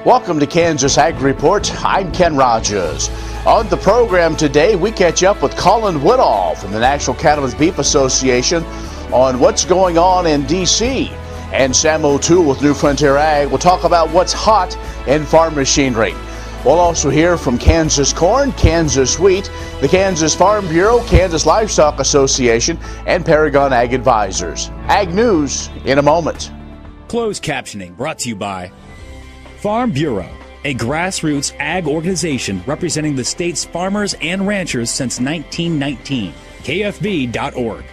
Welcome to Kansas Ag Report. I'm Ken Rogers. On the program today, we catch up with Colin Woodall from the National Cattlemen's Beef Association on what's going on in D.C. And Sam OToole with New Frontier Ag will talk about what's hot in farm machinery. We'll also hear from Kansas Corn, Kansas Wheat, the Kansas Farm Bureau, Kansas Livestock Association, and Paragon Ag Advisors. Ag News in a moment. Closed captioning brought to you by Farm Bureau, a grassroots ag organization representing the state's farmers and ranchers since 1919. KFB.org.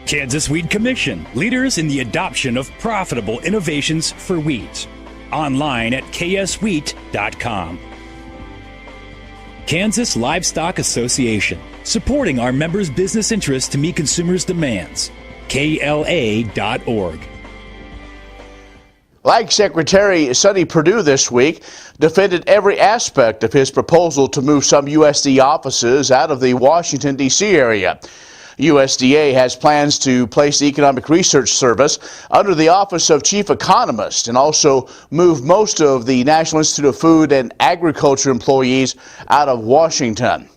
Kansas Weed Commission, leaders in the adoption of profitable innovations for weeds. Online at kswheat.com. Kansas Livestock Association, supporting our members' business interests to meet consumers' demands. KLA.org. Ag Secretary Sonny Perdue this week defended every aspect of his proposal to move some USDA offices out of the Washington, D.C. area. USDA has plans to place the Economic Research Service under the Office of Chief Economist and also move most of the National Institute of Food and Agriculture employees out of Washington.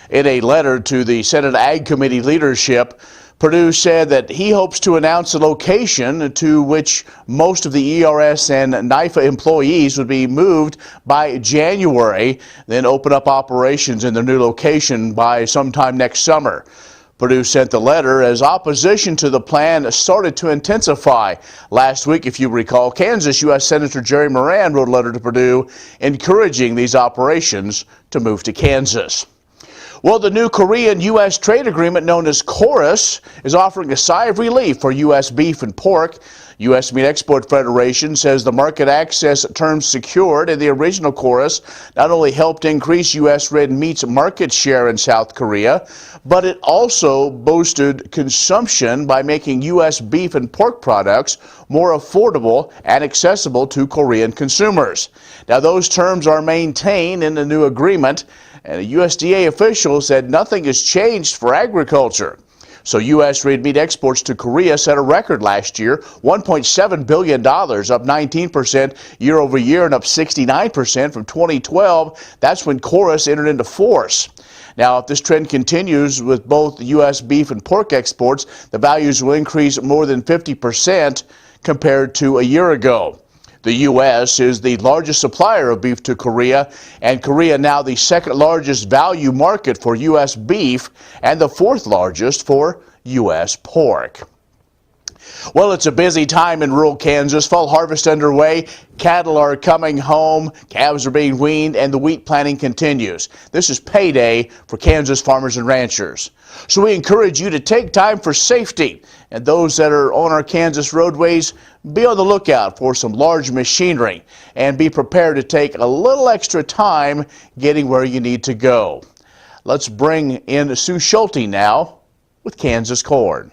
In a letter to the Senate Ag Committee leadership, Perdue said that he hopes to announce a location to which most of the ERS and NIFA employees would be moved by January, then open up operations in their new location by sometime next summer. Perdue sent the letter as opposition to the plan started to intensify. Last week, if you recall, Kansas U.S. Senator Jerry Moran wrote a letter to Perdue encouraging these operations to move to Kansas. Well, the new Korean-U.S. trade agreement known as KORUS is offering a sigh of relief for U.S. beef and pork. U.S. Meat Export Federation says the market access terms secured in the original KORUS not only helped increase U.S. red meat's market share in South Korea, but it also boosted consumption by making U.S. beef and pork products more affordable and accessible to Korean consumers. Now, those terms are maintained in the new agreement, and a USDA official said nothing has changed for agriculture. So U.S. red meat exports to Korea set a record last year, $1.7 billion, up 19% year over year and up 69% from 2012. That's when KORUS entered into force. Now, if this trend continues with both U.S. beef and pork exports, the values will increase more than 50% compared to a year ago. The U.S. is the largest supplier of beef to Korea, and Korea now the second largest value market for U.S. beef and the fourth largest for U.S. pork. Well, it's a busy time in rural Kansas. Fall harvest underway. Cattle are coming home, calves are being weaned, and the wheat planting continues. This is payday for Kansas farmers and ranchers. So we encourage you to take time for safety. And those that are on our Kansas roadways, be on the lookout for some large machinery and be prepared to take a little extra time getting where you need to go. Let's bring in Sue Schulte now with Kansas Corn.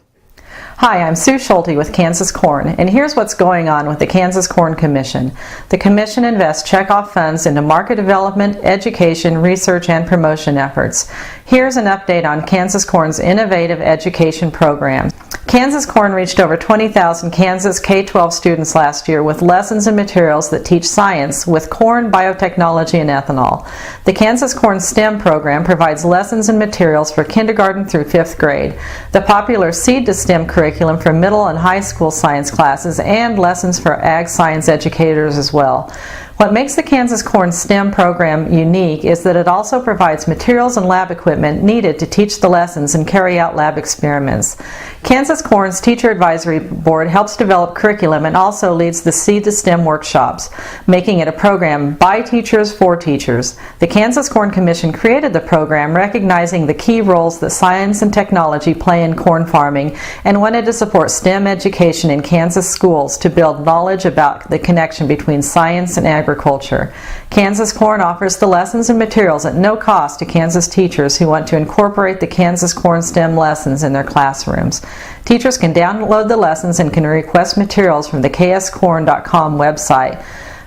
Hi, I'm Sue Schulte with Kansas Corn, and here's what's going on with the Kansas Corn Commission. The Commission invests checkoff funds into market development, education, research, and promotion efforts. Here's an update on Kansas Corn's innovative education program. Kansas Corn reached over 20,000 Kansas K-12 students last year with lessons and materials that teach science with corn, biotechnology, and ethanol. The Kansas Corn STEM program provides lessons and materials for kindergarten through 5th grade. The popular Seed to STEM curriculum for middle and high school science classes and lessons for ag science educators as well. What makes the Kansas Corn STEM program unique is that it also provides materials and lab equipment needed to teach the lessons and carry out lab experiments. Kansas Corn's Teacher Advisory Board helps develop curriculum and also leads the Seed to STEM workshops, making it a program by teachers for teachers. The Kansas Corn Commission created the program recognizing the key roles that science and technology play in corn farming and wanted to support STEM education in Kansas schools to build knowledge about the connection between science and agriculture. Kansas Corn offers the lessons and materials at no cost to Kansas teachers who want to incorporate the Kansas Corn STEM lessons in their classrooms. Teachers can download the lessons and can request materials from the kscorn.com website.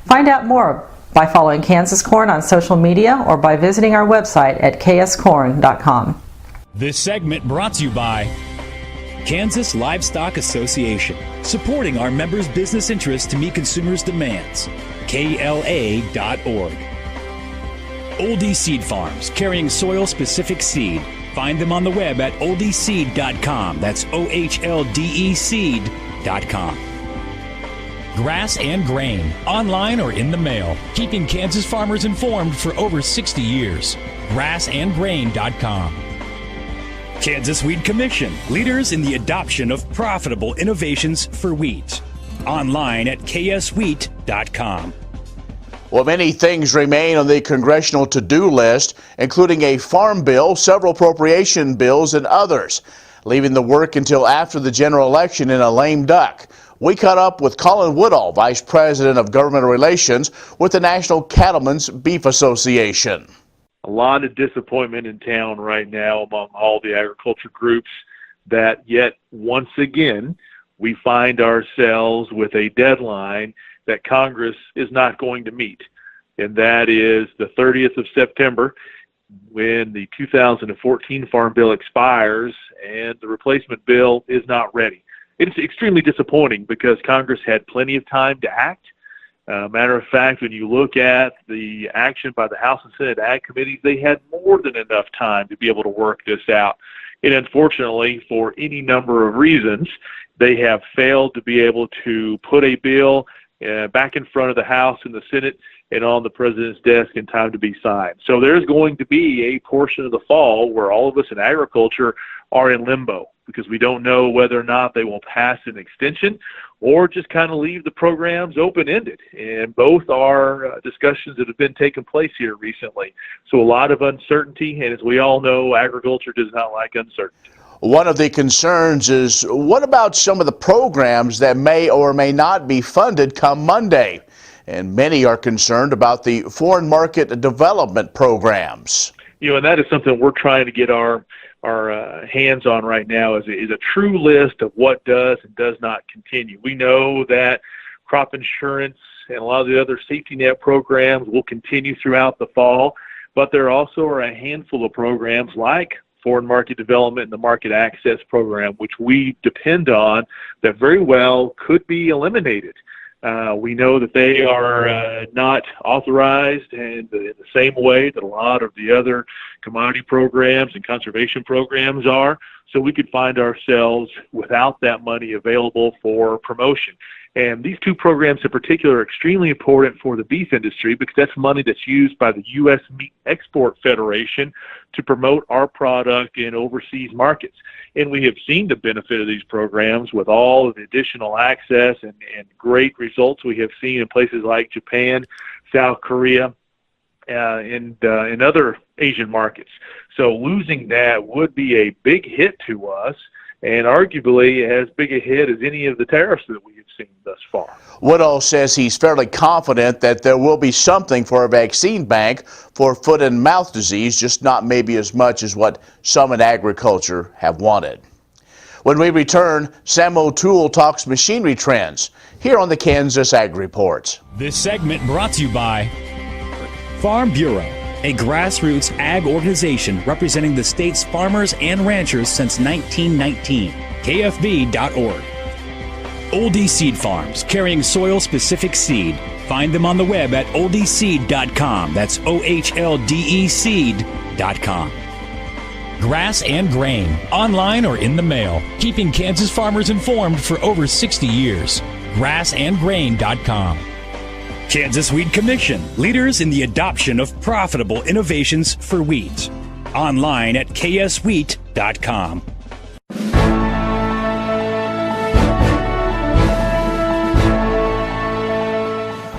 Find out more by following Kansas Corn on social media or by visiting our website at kscorn.com. This segment brought to you by Kansas Livestock Association, supporting our members' business interests to meet consumers' demands. KLA.org. Oldie Seed Farms, carrying soil-specific seed. Find them on the web at oldieseed.com. That's OHLDE seed.com. Grass and Grain, online or in the mail. Keeping Kansas farmers informed for over 60 years. Grassandgrain.com. Kansas Weed Commission, leaders in the adoption of profitable innovations for wheat. Online at kswheat.com. Well, many things remain on the congressional to-do list, including a farm bill, several appropriation bills, and others, leaving the work until after the general election in a lame duck. We caught up with Colin Woodall, Vice President of Government Relations with the National Cattlemen's Beef Association. A lot of disappointment in town right now among all the agriculture groups that yet once again we find ourselves with a deadline that Congress is not going to meet, and that is the 30th of September when the 2014 Farm Bill expires and the replacement bill is not ready. It's extremely disappointing because Congress had plenty of time to act. Matter of fact, when you look at the action by the House and Senate Ag Committees, they had more than enough time to be able to work this out. And unfortunately, for any number of reasons, they have failed to be able to put a bill back in front of the House and the Senate and on the President's desk in time to be signed. So there's going to be a portion of the fall where all of us in agriculture are in limbo because we don't know whether or not they will pass an extension or just kind of leave the programs open-ended. And both are discussions that have been taking place here recently. So a lot of uncertainty, and as we all know, agriculture does not like uncertainty. One of the concerns is, what about some of the programs that may or may not be funded come Monday? And many are concerned about the foreign market development programs. You know, and that is something we're trying to get our hands on right now is a true list of what does and does not continue. We know that crop insurance and a lot of the other safety net programs will continue throughout the fall, but there also are a handful of programs like foreign market development and the market access program, which we depend on, that very well could be eliminated. We know that they are not authorized in the same way that a lot of the other commodity programs and conservation programs are, so we could find ourselves without that money available for promotion. And these two programs in particular are extremely important for the beef industry because that's money that's used by the U.S. Meat Export Federation to promote our product in overseas markets. And we have seen the benefit of these programs with all of the additional access and great results we have seen in places like Japan, South Korea, and other Asian markets. So losing that would be a big hit to us, and arguably as big a hit as any of the tariffs that we have seen thus far. Woodall says he's fairly confident that there will be something for a vaccine bank for foot and mouth disease, just not maybe as much as what some in agriculture have wanted. When we return, Sam OToole talks machinery trends here on the Kansas Ag Report. This segment brought to you by Farm Bureau, a grassroots ag organization representing the state's farmers and ranchers since 1919. KFB.org. Oldie Seed Farms, carrying soil-specific seed. Find them on the web at oldieseed.com. That's OHLDE seed.com. Grass and Grain, online or in the mail. Keeping Kansas farmers informed for over 60 years. Grassandgrain.com. Kansas Weed Commission, leaders in the adoption of profitable innovations for wheat. Online at kswheat.com.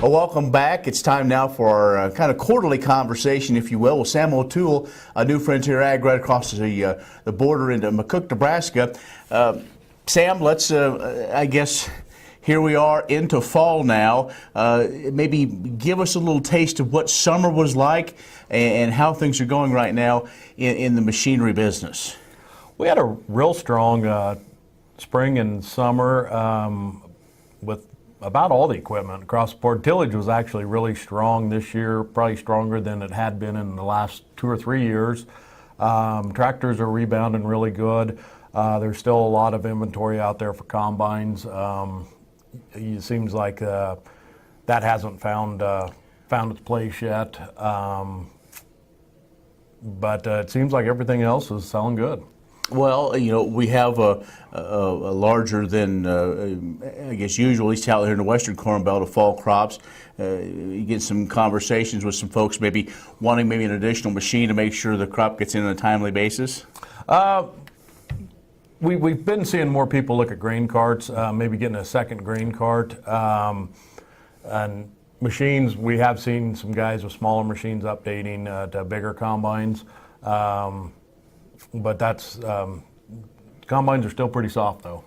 Well, welcome back. It's time now for our kind of quarterly conversation, if you will, with Sam OToole, a New Frontier Ag right across the border into McCook, Nebraska. Sam, let's, I guess, here we are into fall now. Maybe give us a little taste of what summer was like and how things are going right now in the machinery business. We had a real strong spring and summer with about all the equipment across the board. Tillage was actually really strong this year, probably stronger than it had been in the last 2 or 3 years. Tractors are rebounding really good. There's still a lot of inventory out there for combines. It seems like that that hasn't found its place yet. But it seems like everything else is selling good. Well, we have a larger than, I guess, usual, at least out here in the Western Corn Belt, of fall crops. You get some conversations with some folks maybe wanting an additional machine to make sure the crop gets in on a timely basis? We've been seeing more people look at grain carts, maybe getting a second grain cart. And machines, we have seen some guys with smaller machines updating to bigger combines. But combines are still pretty soft, though.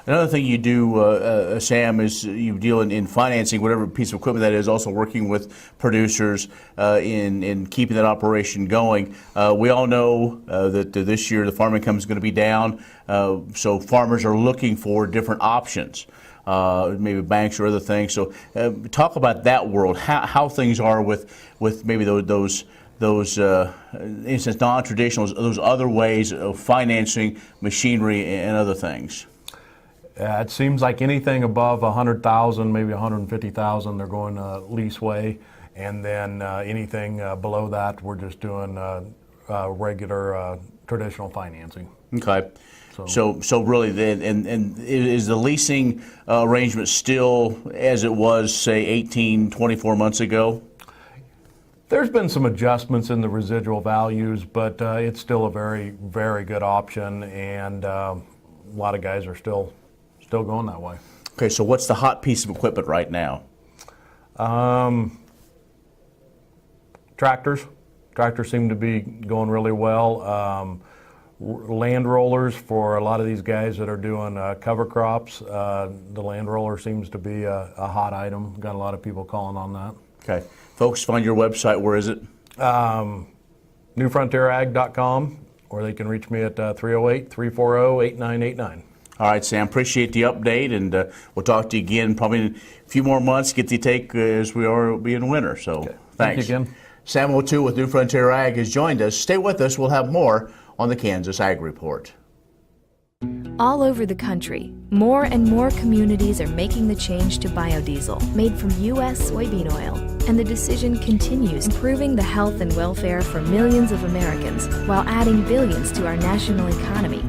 Another thing you do, Sam, is you deal in financing whatever piece of equipment that is, also working with producers in keeping that operation going. We all know that this year the farm income is going to be down, so farmers are looking for different options, maybe banks or other things. So talk about that world, how things are with maybe those instance non-traditional, those other ways of financing machinery and other things. It seems like anything above 100,000, maybe 150,000, they're going lease way, and then anything below that, we're just doing regular traditional financing. Okay. So really, and is the leasing arrangement still as it was, say, 18, 24 months ago? There's been some adjustments in the residual values, but it's still a very, very good option, and a lot of guys are still going that way. Okay, so what's the hot piece of equipment right now? Tractors. Tractors seem to be going really well. Land rollers for a lot of these guys that are doing cover crops. The land roller seems to be a hot item. Got a lot of people calling on that. Okay. Folks, find your website. Where is it? NewFrontierAg.com, or they can reach me at 308-340-8989. All right, Sam, appreciate the update, and we'll talk to you again probably in a few more months, get the take as we are being winter. So okay. Thanks. Thank you again. Sam OToole with New Frontier Ag has joined us. Stay with us. We'll have more on the Kansas Ag Report. All over the country, more and more communities are making the change to biodiesel made from U.S. soybean oil, and the decision continues improving the health and welfare for millions of Americans while adding billions to our national economy.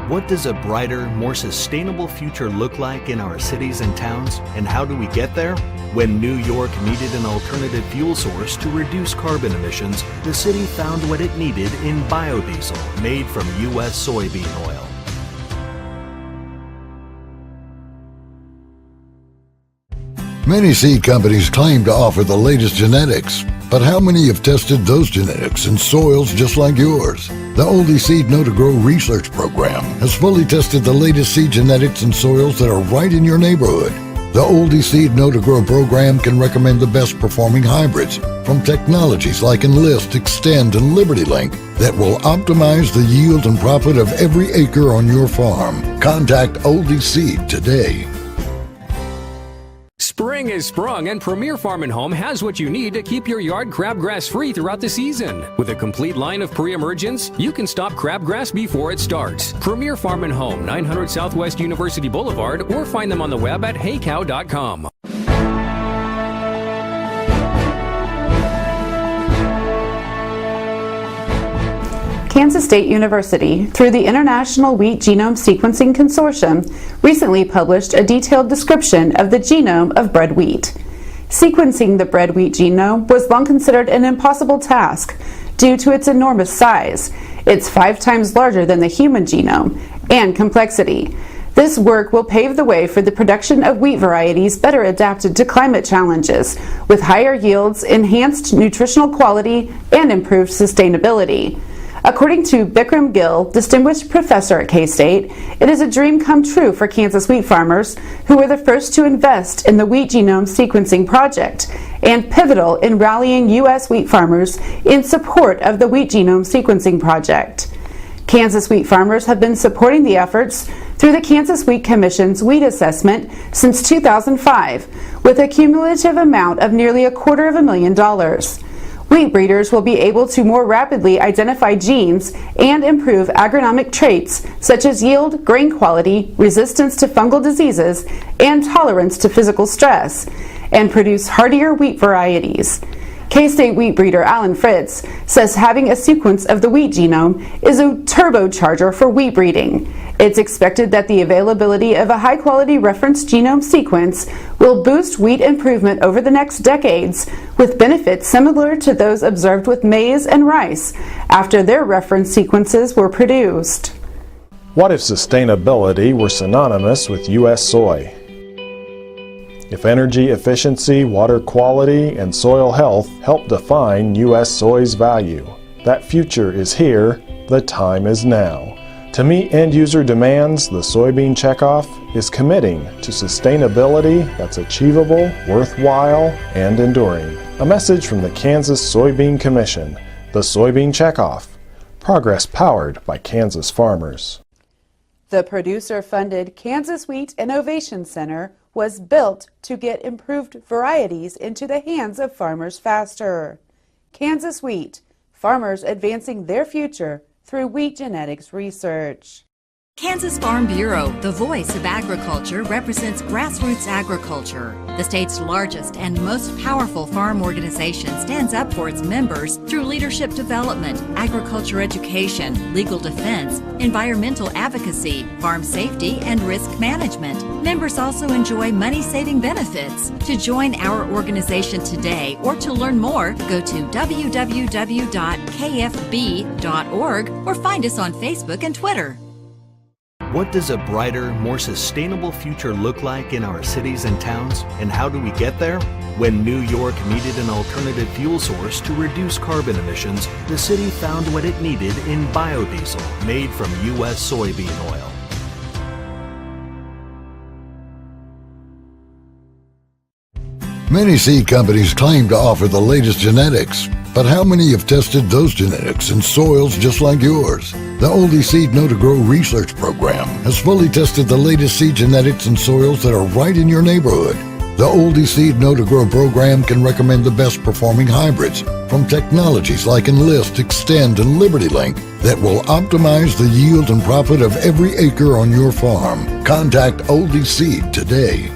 What does a brighter, more sustainable future look like in our cities and towns, and how do we get there? When New York needed an alternative fuel source to reduce carbon emissions, the city found what it needed in biodiesel made from U.S. soybean oil. Many seed companies claim to offer the latest genetics, but how many have tested those genetics in soils just like yours? The Oldie Seed Know to Grow research program has fully tested the latest seed genetics in soils that are right in your neighborhood. The Oldie Seed Know to Grow program can recommend the best performing hybrids from technologies like Enlist, Extend, and Liberty Link that will optimize the yield and profit of every acre on your farm. Contact Oldie Seed today. Spring is sprung, and Premier Farm & Home has what you need to keep your yard crabgrass free throughout the season. With a complete line of pre-emergents, you can stop crabgrass before it starts. Premier Farm & Home, 900 Southwest University Boulevard, or find them on the web at heycow.com. Kansas State University, through the International Wheat Genome Sequencing Consortium, recently published a detailed description of the genome of bread wheat. Sequencing the bread wheat genome was long considered an impossible task due to its enormous size. It's 5 times larger than the human genome, and complexity. This work will pave the way for the production of wheat varieties better adapted to climate challenges, with higher yields, enhanced nutritional quality, and improved sustainability. According to Bikram Gill, Distinguished Professor at K-State, it is a dream come true for Kansas wheat farmers who were the first to invest in the Wheat Genome Sequencing Project and pivotal in rallying U.S. wheat farmers in support of the Wheat Genome Sequencing Project. Kansas wheat farmers have been supporting the efforts through the Kansas Wheat Commission's wheat assessment since 2005, with a cumulative amount of nearly $250,000. Wheat breeders will be able to more rapidly identify genes and improve agronomic traits such as yield, grain quality, resistance to fungal diseases, and tolerance to physical stress, and produce hardier wheat varieties. K-State wheat breeder Alan Fritz says having a sequence of the wheat genome is a turbocharger for wheat breeding. It's expected that the availability of a high-quality reference genome sequence will boost wheat improvement over the next decades, with benefits similar to those observed with maize and rice after their reference sequences were produced. What if sustainability were synonymous with U.S. soy? If energy efficiency, water quality, and soil health help define U.S. soy's value, that future is here, the time is now. To meet end-user demands, the Soybean Checkoff is committing to sustainability that's achievable, worthwhile, and enduring. A message from the Kansas Soybean Commission, the Soybean Checkoff, progress powered by Kansas farmers. The producer-funded Kansas Wheat Innovation Center was built to get improved varieties into the hands of farmers faster. Kansas Wheat, farmers advancing their future through wheat genetics research. Kansas Farm Bureau, the voice of agriculture, represents grassroots agriculture. The state's largest and most powerful farm organization stands up for its members through leadership development, agriculture education, legal defense, environmental advocacy, farm safety, and risk management. Members also enjoy money-saving benefits. To join our organization today or to learn more, go to www.kfb.org or find us on Facebook and Twitter. What does a brighter, more sustainable future look like in our cities and towns, and how do we get there? When New York needed an alternative fuel source to reduce carbon emissions, the city found what it needed in biodiesel made from U.S. soybean oil. Many seed companies claim to offer the latest genetics, but how many have tested those genetics in soils just like yours? The Oldie Seed Know to Grow research program has fully tested the latest seed genetics in soils that are right in your neighborhood. The Oldie Seed Know to Grow program can recommend the best performing hybrids from technologies like Enlist, Extend, and Liberty Link that will optimize the yield and profit of every acre on your farm. Contact Oldie Seed today.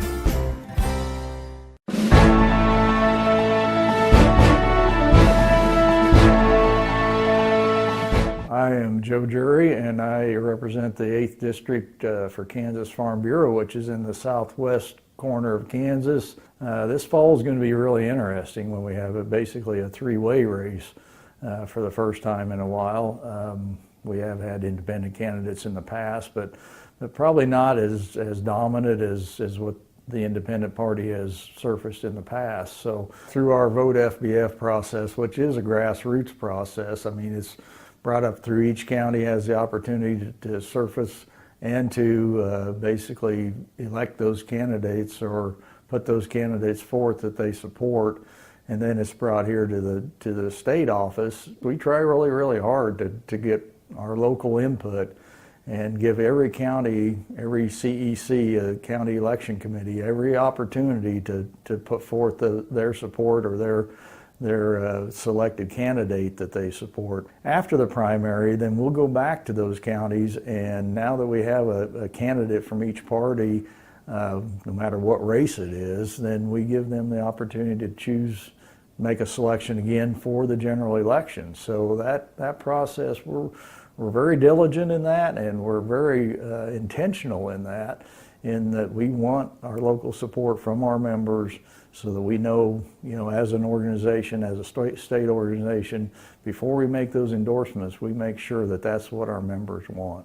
I am Joe Jury, and I represent the 8th District for Kansas Farm Bureau, which is in the southwest corner of Kansas. This fall is going to be really interesting when we have basically a three-way race for the first time in a while. We have had independent candidates in the past, but probably not as dominant as what the independent party has surfaced in the past. So through our Vote FBF process, which is a grassroots process, I mean, it's brought up through each county, has the opportunity to surface and to basically elect those candidates or put those candidates forth that they support, and then it's brought here to the state office. We try really, really hard to get our local input and give every county, every CEC, a county election committee, every opportunity to put forth their support or their selected candidate that they support. After the primary, then we'll go back to those counties, and now that we have a candidate from each party, no matter what race it is, then we give them the opportunity to choose, make a selection again for the general election. So that process, we're very diligent in that, and we're very intentional in that we want our local support from our members, so that we know, as an organization, as a state organization, before we make those endorsements, we make sure that that's what our members want.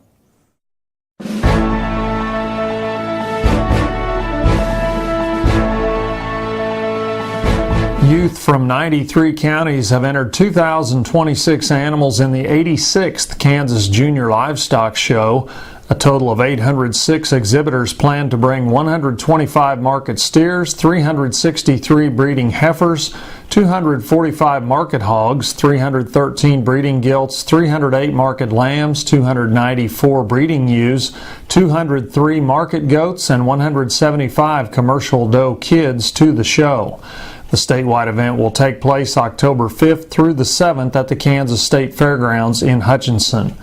Youth from 93 counties have entered 2,026 animals in the 86th Kansas Junior Livestock Show. A total of 806 exhibitors plan to bring 125 market steers, 363 breeding heifers, 245 market hogs, 313 breeding gilts, 308 market lambs, 294 breeding ewes, 203 market goats, and 175 commercial doe kids to the show. The statewide event will take place October 5th through the 7th at the Kansas State Fairgrounds in Hutchinson.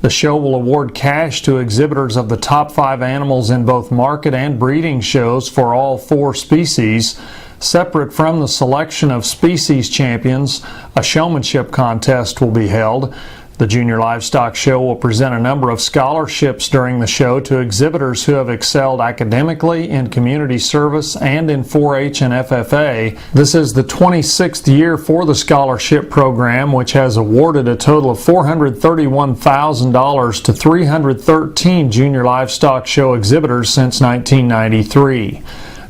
The show will award cash to exhibitors of the top 5 animals in both market and breeding shows for all 4 species. Separate from the selection of species champions, a showmanship contest will be held. The Junior Livestock Show will present a number of scholarships during the show to exhibitors who have excelled academically, in community service, and in 4-H and FFA. This is the 26th year for the scholarship program, which has awarded a total of $431,000 to 313 Junior Livestock Show exhibitors since 1993.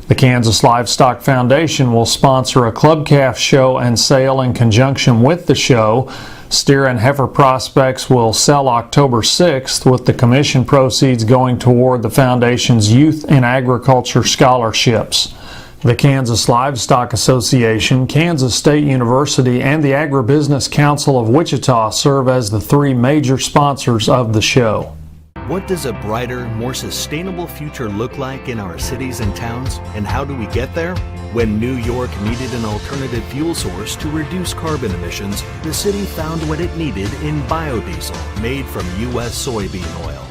The Kansas Livestock Foundation will sponsor a club calf show and sale in conjunction with the show. Steer and heifer prospects will sell October 6th, with the commission proceeds going toward the Foundation's Youth in Agriculture scholarships. The Kansas Livestock Association, Kansas State University, and the Agribusiness Council of Wichita serve as the 3 major sponsors of the show. What does a brighter, more sustainable future look like in our cities and towns, and how do we get there? When New York needed an alternative fuel source to reduce carbon emissions, the city found what it needed in biodiesel, made from U.S. soybean oil.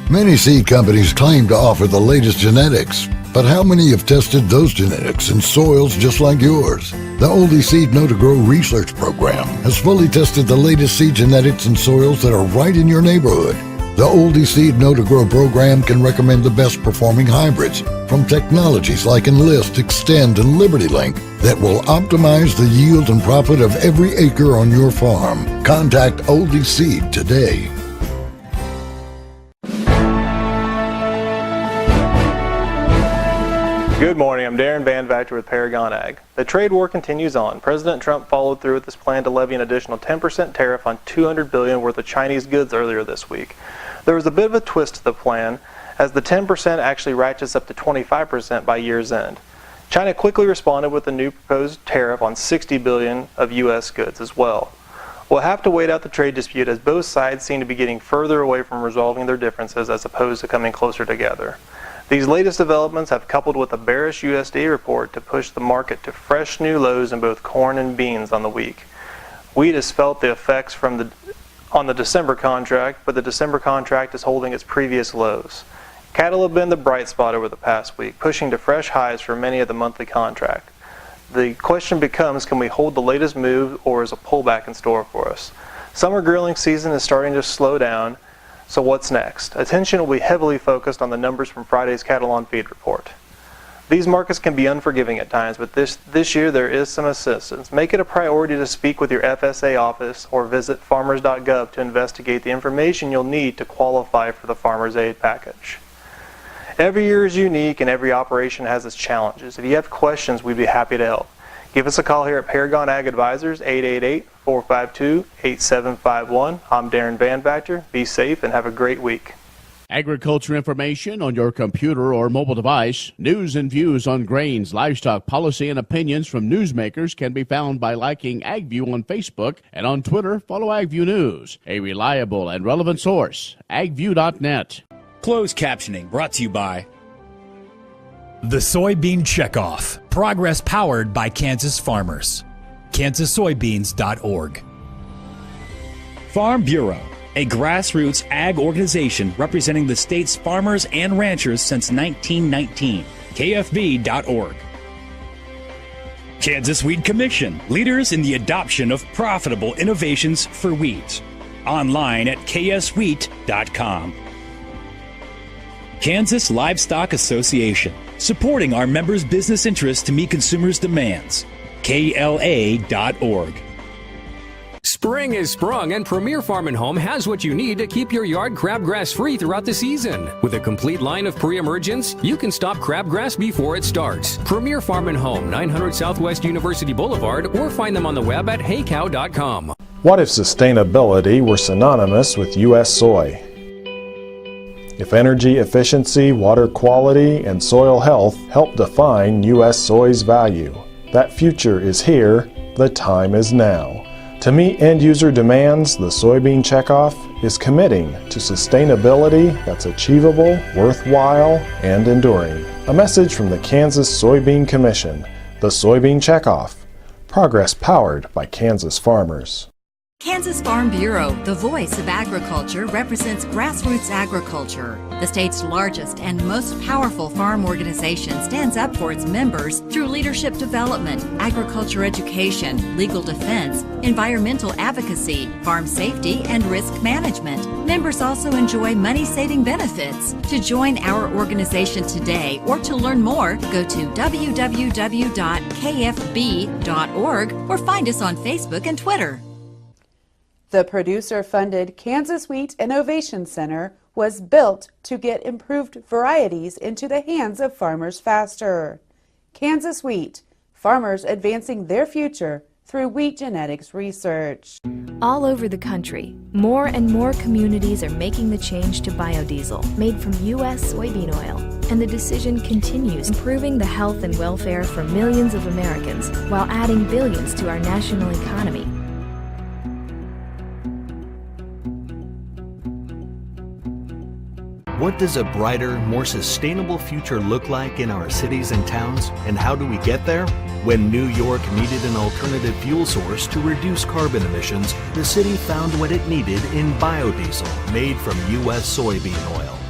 Many seed companies claim to offer the latest genetics, but how many have tested those genetics in soils just like yours? The Oldie Seed Know to Grow research program has fully tested the latest seed genetics in soils that are right in your neighborhood. The Oldie Seed Know to Grow program can recommend the best performing hybrids from technologies like Enlist, Extend, and Liberty Link that will optimize the yield and profit of every acre on your farm. Contact Oldie Seed today. Good morning, I'm Darren Van Vactor with Paragon AG. The trade war continues on. President Trump followed through with his plan to levy an additional 10% tariff on $200 billion worth of Chinese goods earlier this week. There was a bit of a twist to the plan, as the 10% actually ratchets up to 25% by year's end. China quickly responded with a new proposed tariff on $60 billion of U.S. goods as well. We'll have to wait out the trade dispute, as both sides seem to be getting further away from resolving their differences as opposed to coming closer together. These latest developments have coupled with a bearish USDA report to push the market to fresh new lows in both corn and beans on the week. Wheat has felt the effects on the December contract, but the December contract is holding its previous lows. Cattle have been the bright spot over the past week, pushing to fresh highs for many of the monthly contract. The question becomes, can we hold the latest move, or is a pullback in store for us? Summer grilling season is starting to slow down. So what's next? Attention will be heavily focused on the numbers from Friday's Cattle on Feed report. These markets can be unforgiving at times, but this year there is some assistance. Make it a priority to speak with your FSA office or visit farmers.gov to investigate the information you'll need to qualify for the Farmers Aid package. Every year is unique and every operation has its challenges. If you have questions, we'd be happy to help. Give us a call here at Paragon Ag Advisors, 888-452-8751. I'm Darren Van Vactor. Be safe and have a great week. Agriculture information on your computer or mobile device. News and views on grains, livestock, policy, and opinions from newsmakers can be found by liking AgView on Facebook, and on Twitter, follow AgView News, a reliable and relevant source, agview.net. Closed captioning brought to you by The Soybean Checkoff. Progress powered by Kansas farmers. KansasSoybeans.org. Farm Bureau, a grassroots ag organization representing the state's farmers and ranchers since 1919. KFB.org. Kansas Weed Commission, leaders in the adoption of profitable innovations for weeds. Online at kswheat.com. Kansas Livestock Association, supporting our members' business interests to meet consumers' demands. KLA.org. Spring is sprung, and Premier Farm and Home has what you need to keep your yard crabgrass free throughout the season. With a complete line of pre-emergents, you can stop crabgrass before it starts. Premier Farm and Home, 900 Southwest University Boulevard, or find them on the web at heycow.com. What if sustainability were synonymous with U.S. soy? If energy efficiency, water quality, and soil health help define U.S. soy's value, that future is here, the time is now. To meet end-user demands, the soybean checkoff is committing to sustainability that's achievable, worthwhile, and enduring. A message from the Kansas Soybean Commission, the Soybean Checkoff. Progress powered by Kansas farmers. Kansas Farm Bureau, the voice of agriculture, represents grassroots agriculture. The state's largest and most powerful farm organization stands up for its members through leadership development, agriculture education, legal defense, environmental advocacy, farm safety, and risk management. Members also enjoy money-saving benefits. To join our organization today or to learn more, go to www.kfb.org or find us on Facebook and Twitter. The producer-funded Kansas Wheat Innovation Center was built to get improved varieties into the hands of farmers faster. Kansas Wheat, farmers advancing their future through wheat genetics research. All over the country, more and more communities are making the change to biodiesel made from U.S. soybean oil. And the decision continues, improving the health and welfare for millions of Americans while adding billions to our national economy. What does a brighter, more sustainable future look like in our cities and towns, and how do we get there? When New York needed an alternative fuel source to reduce carbon emissions, the city found what it needed in biodiesel made from U.S. soybean oil.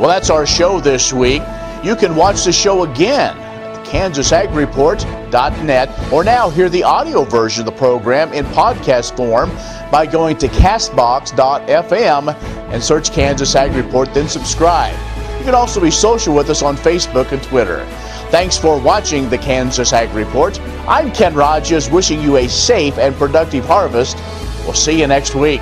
Well, that's our show this week. You can watch the show again at kansasagreports.net or now hear the audio version of the program in podcast form by going to castbox.fm and search Kansas Ag Report, then subscribe. You can also be social with us on Facebook and Twitter. Thanks for watching the Kansas Ag Report. I'm Ken Rogers, wishing you a safe and productive harvest. We'll see you next week.